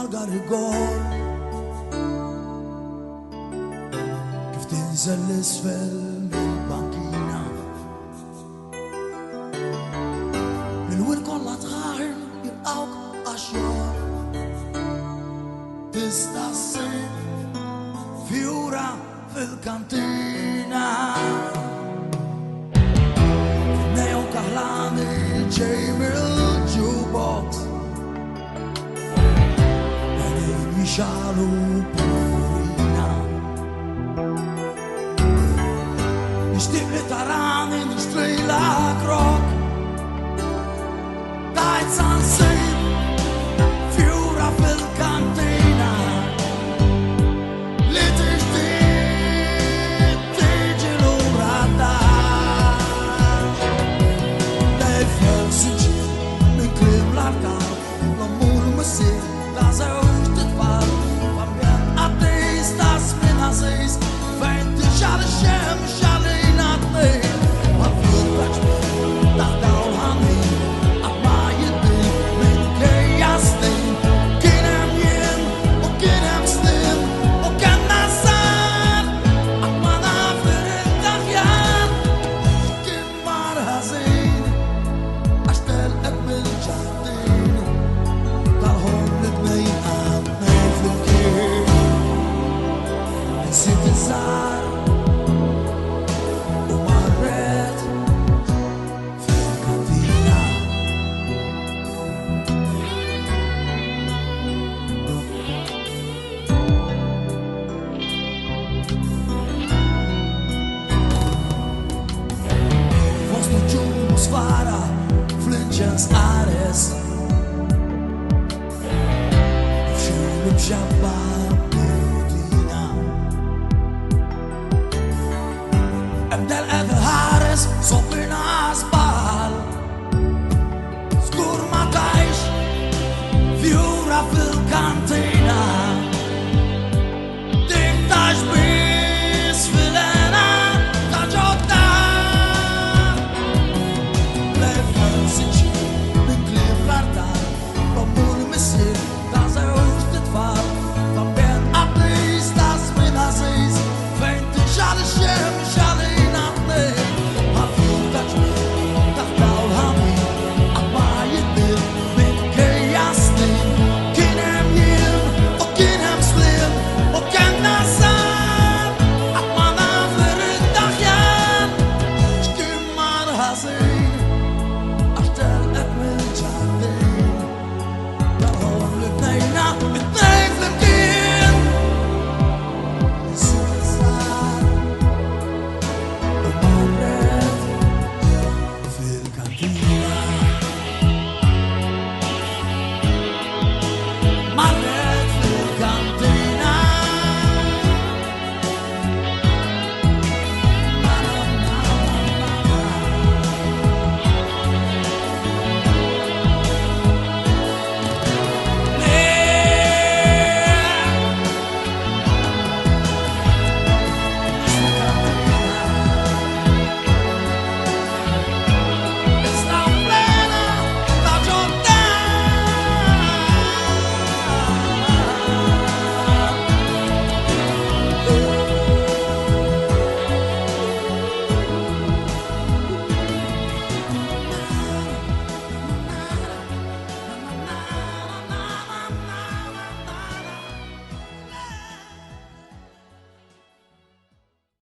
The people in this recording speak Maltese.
margar igor kif tinżel l-isfel mill-bankina il-wir kollha tħaħar jilqawk għaxjor tista' ssib fjura fil-kantina neon kaħlani ġej mill-jukebox xalu purina nixtieq li tarani nixtri lak rock tajt sansib fjura fil-kantina li tixtieq tiġi lura dar lej fil-sinċir minn kliem l-arkar l-ammur missier ta' żewġ fejn tixal ix-xemx għalina tnejn ma tfurrax taħt dawl ħanin qatt ma jidbil minkejja snin kien hemm jiem u kien hemm snin u kellna sar qatt ma naf irrintaħjar kien mar ħażin għax telqet mill-ġardin tal-ħomm li tnejn għandnej flimkien Sitt iżgħar u marret fil-kantina fost nuġum u sfara fl-inċens qares f'xhur mxabba Soppina sbal Skur ma tajx Fjura fil-kantina Dik tax bis fil-ena Ta' ġodda Lefel sinċir Min kliem l-artar Bammur missir Ta' zewġ titfal Tambien qablis Ta' żmien għażiż Fejn tinxal ix-xemx għalina tnejn It